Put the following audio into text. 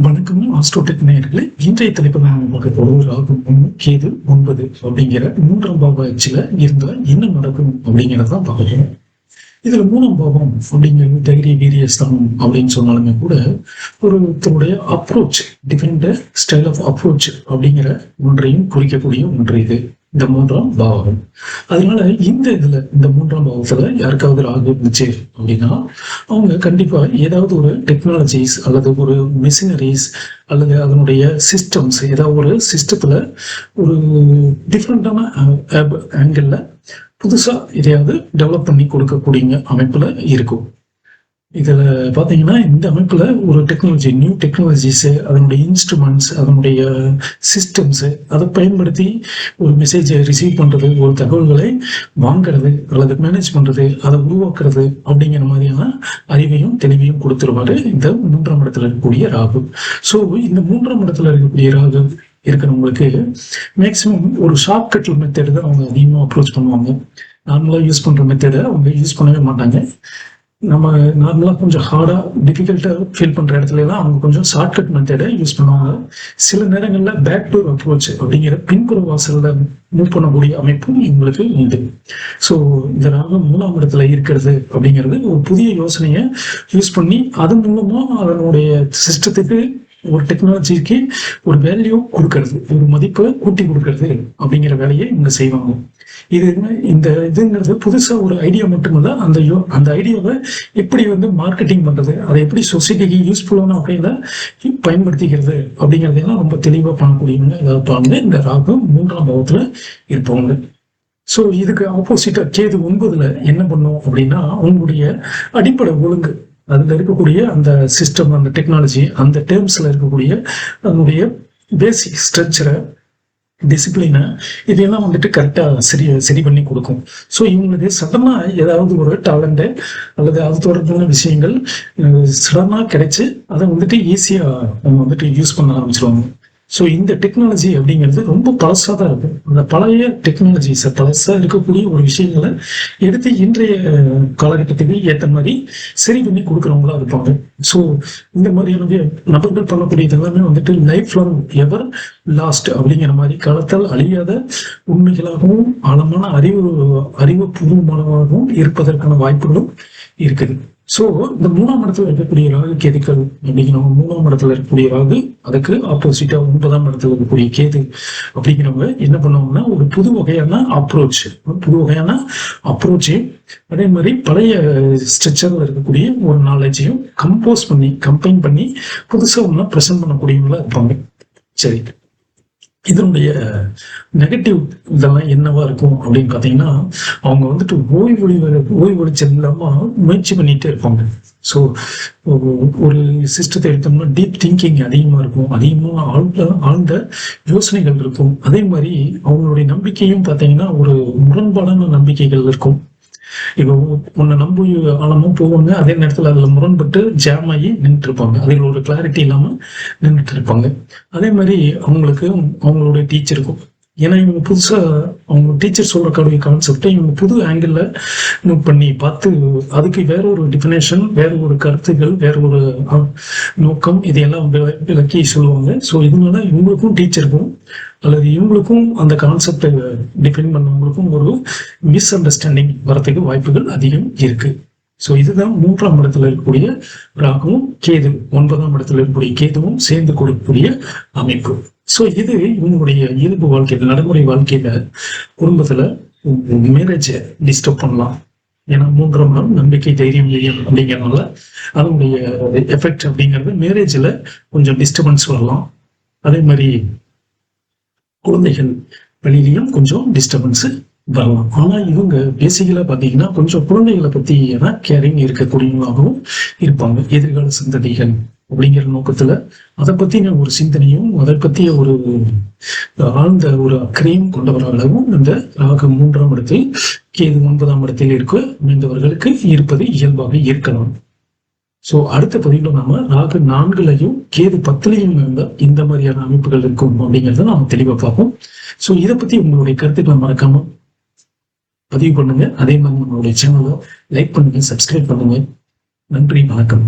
வணக்கம் ஆஸ்ட்ரோடெக் நேயர்களே. இன்றைய தலைப்பு நான் பார்க்க போறது ராகு 3 கேது 9 அப்படிங்கிற 3ஆம் பாவ அச்சுல இருந்தா என்ன நடக்கும் அப்படிங்கிறதான் பார்க்க போறோம். இதுல 3ஆம் பாவம் அப்படிங்கிறது தைரிய வீரிய ஸ்தானம் அப்படின்னு சொன்னாலுமே கூட ஒருத்தருடைய approach, different style of approach அப்படிங்கிற ஒன்றையும் குறிக்கக்கூடிய ஒன்று இது, இந்த 3ஆம் பாவம். அதனால இந்த 3ஆம் பாவத்துல யாருக்காவது ராகு இருந்துச்சு அப்படின்னா அவங்க கண்டிப்பா ஏதாவது ஒரு டெக்னாலஜிஸ் அல்லது ஒரு மிஷினரிஸ் அல்லது அதனுடைய சிஸ்டம்ஸ், ஏதாவது ஒரு சிஸ்டத்துல ஒரு டிஃப்ரெண்டான ஆங்கிள் புதுசா எதையாவது டெவலப் பண்ணி கொடுக்கக்கூடிய அமைப்புல இருக்கும். இதுல பாத்தீங்கன்னா இந்த அமைப்புல ஒரு டெக்னாலஜி, நியூ டெக்னாலஜிஸ், அதனுடைய இன்ஸ்ட்ருமெண்ட்ஸ், அதனுடைய சிஸ்டம்ஸ், அதை பயன்படுத்தி ஒரு மெசேஜை ரிசீவ் பண்றது, ஒரு தகவல்களை வாங்குறது அல்லது மேனேஜ் பண்றது, அதை உருவாக்குறது அப்படிங்கிற மாதிரியான அறிவையும் தெளிவையும் கொடுத்துருவாரு இந்த 3ஆம் இடத்துல இருக்கக்கூடிய ராகு. ஸோ இந்த 3ஆம் இடத்துல இருக்கக்கூடிய ராகு இருக்கிறவங்களுக்கு மேக்சிமம் ஒரு ஷார்ட்கட் மெத்தேடு தான் அவங்க அதிகமாக அப்ரோச் பண்ணுவாங்க. நார்மலாக யூஸ் பண்ற மெத்தேடை அவங்க யூஸ் பண்ணவே மாட்டாங்க. நம்ம நார்மலாக கொஞ்சம் ஹார்டாக டிஃபிகல்ட்டாக ஃபீல் பண்ணுற இடத்துல எல்லாம் அவங்க கொஞ்சம் ஷார்ட்கட் மெத்தடை யூஸ் பண்ணுவாங்க. சில நேரங்களில் பேக் டோர் அப்ரோச் அப்படிங்கிற பின்புற வாசலில் மூவ் பண்ணக்கூடிய அமைப்பும் இவங்களுக்கு உண்டு. ஸோ இந்த ராகம் 3ஆம் இடத்துல இருக்கிறது அப்படிங்கிறது ஒரு புதிய யோசனையை யூஸ் பண்ணி அது மூலமாக அதனுடைய சிஸ்டத்துக்கு, ஒரு டெக்னாலஜிக்கு ஒரு வேல்யூ கொடுக்கறது, ஒரு மதிப்பை கூட்டி கொடுக்கறது அப்படிங்கிற வேலையை இவங்க செய்வாங்க. இதுங்கிறது புதுசா ஒரு ஐடியா மட்டுமல்ல, அந்த ஐடியாவை எப்படி மார்க்கெட்டிங் பண்றது, அதை எப்படி சொசைட்டிக்கு யூஸ்ஃபுல்லான வகையில பயன்படுத்திக்கிறது அப்படிங்கறதெல்லாம் ரொம்ப தெளிவா பண்ணக்கூடியவங்க ஏதாவது இந்த ராகு 3ஆம் பாவத்துல இருப்பவங்க. ஸோ இதுக்கு ஆப்போசிட்டா கேது 9 என்ன பண்ணும் அப்படின்னா உங்களுடைய அடிப்படை ஒழுங்கு, அதுல இருக்கக்கூடிய அந்த சிஸ்டம், அந்த டெக்னாலஜி, அந்த டேர்ம்ஸ்ல இருக்கக்கூடிய அதனுடைய பேசிக் ஸ்ட்ரக்சரை, டிசிப்ளினை, இதெல்லாம் கரெக்டா சரி பண்ணி கொடுக்கும். ஸோ இவங்களுக்கு சடனா ஏதாவது ஒரு டேலண்ட் அல்லது அது தொடர்பான விஷயங்கள் சடனா கிடைச்சு அதை ஈஸியா யூஸ் பண்ண ஆரம்பிச்சிருவாங்க. ஸோ இந்த டெக்னாலஜி அப்படிங்கிறது ரொம்ப பழசாக தான் இருக்கும். அந்த பழைய டெக்னாலஜிஸை, பழசாக இருக்கக்கூடிய ஒரு விஷயங்களை எடுத்து இன்றைய காலகட்டத்துக்கு ஏற்ற மாதிரி சரி பண்ணி கொடுக்குறவங்களா இருப்பாங்க. ஸோ இந்த மாதிரியான நபர்கள் பண்ணக்கூடியது எல்லாமே லைஃப் லாங் எவர் லாஸ்ட் அப்படிங்கிற மாதிரி காலத்தால் அழியாத உண்மைகளாகவும் ஆழமான அறிவுபூர்வமானதாகவும் இருப்பதற்கான வாய்ப்புகளும் இருக்குது. ஸோ இந்த 3ஆம் இடத்துல இருக்கக்கூடிய ராகு கேதுக்கள் அப்படிங்கிறவங்க, 3ஆம் இடத்துல இருக்கக்கூடிய ராகு அதுக்கு ஆப்போசிட்டா 9ஆம் இடத்துல இருக்கக்கூடிய கேது அப்படிங்கிறவங்க என்ன பண்ணுவாங்கன்னா ஒரு புது வகையான அப்ரோச்சையும் அதே மாதிரி பழைய ஸ்ட்ரக்சர்ல இருக்கக்கூடிய ஒரு நாலேஜையும் கம்பைன் பண்ணி புதுசா ஒண்ணா ப்ரெசென்ட் பண்ணக்கூடியவங்களா இருப்பாங்க. சரி, இதனுடைய நெகட்டிவ் இதெல்லாம் என்னவா இருக்கும் அப்படின்னு பாத்தீங்கன்னா அவங்க ஓய்வொழிச்சல் இல்லாம முயற்சி பண்ணிட்டே இருப்பாங்க. ஸோ ஒரு சிஸ்டத்தை எடுத்தோம்னா டீப் திங்கிங் அதிகமா இருக்கும், அதிகமா ஆழ்ந்த யோசனைகள் இருக்கும். அதே மாதிரி அவங்களுடைய நம்பிக்கையும் பாத்தீங்கன்னா ஒரு முரண்பாடான நம்பிக்கைகள் இருக்கும். இப்போ உன்னை நம்பி ஆழமும் போவாங்க, அதே நேரத்துல அதுல முரண்பட்டு ஜாம் ஆகி நின்றுட்டு இருப்பாங்க, அதில் ஒரு கிளாரிட்டி இல்லாம நின்றுட்டு இருப்பாங்க. அதே மாதிரி அவங்களுடைய டீச்சருக்கும், ஏன்னா இவங்க புதுசா அவங்க டீச்சர் சொல்றக்கூடிய கான்செப்டை இவங்க புது ஆங்கிள் நோட் பண்ணி பார்த்து அதுக்கு வேற ஒரு டிஃபினேஷன், வேற ஒரு கருத்துக்கள், வேற ஒரு நோக்கம், இதையெல்லாம் விளக்கி சொல்லுவாங்க. ஸோ இதனால இவங்களுக்கும் டீச்சருக்கும் அல்லது இவங்களுக்கும் அந்த கான்செப்டை டிஃபைன் பண்ணவங்களுக்கும் ஒரு மிஸ் அண்டர்ஸ்டாண்டிங் வரத்துக்கு வாய்ப்புகள் அதிகம் இருக்கு. ஸோ இதுதான் 3ஆம் இடத்துல இருக்கக்கூடிய ராகுவும் கேது, 9ஆம் இடத்துல இருக்கக்கூடிய கேதுவும் சேர்ந்து கொடுக்கக்கூடிய அமைப்பு. ஸோ இது இவங்களுடைய இயல்பு வாழ்க்கையில, நடைமுறை வாழ்க்கையில, குடும்பத்துல மேரேஜை டிஸ்டர்ப் பண்ணலாம். ஏன்னா 3ஆம் இடம் நம்பிக்கை, தைரியம், வீரியம் அப்படிங்கிறதுனால அதனுடைய எஃபெக்ட் அப்படிங்கிறது மேரேஜ்ல கொஞ்சம் டிஸ்டர்பன்ஸ் வரலாம். அதே மாதிரி குழந்தைகள் வெளியிலையும் கொஞ்சம் டிஸ்டர்பன்ஸ் வரலாம். ஆனா இவங்க பேசிக்கலா பாத்தீங்கன்னா கொஞ்சம் குழந்தைகளை பத்தி கேரிங் இருக்கக்கூடியவங்களாகவும் இருப்பாங்க. எதிர்கால சந்ததிகள் அப்படிங்கிற நோக்கத்துல அதை பத்தின ஒரு சிந்தனையும், அதை பத்திய ஒரு ஆழ்ந்த ஒரு அக்கறையும் கொண்டவர்களாகவும் இந்த ராகு 3ஆம் இடத்தில், கேது 9ஆம் இடத்தில் அமைந்தவர்களுக்கு இருப்பது இயல்பாக இருக்கலாம். ஸோ அடுத்த பதிவுல நாம ராகு 4லையும் கேது 10லையும் இந்த மாதிரியான அமைப்புகள் இருக்கும் அப்படிங்கிறத நாம தெளிவா பார்ப்போம். ஸோ இதை பத்தி உங்களுடைய கருத்துக்களை மறக்காம பதிவு பண்ணுங்க. அதே மாதிரி நம்மளுடைய சேனலை லைக் பண்ணுங்க, சப்ஸ்கிரைப் பண்ணுங்க. நன்றி, வணக்கம்.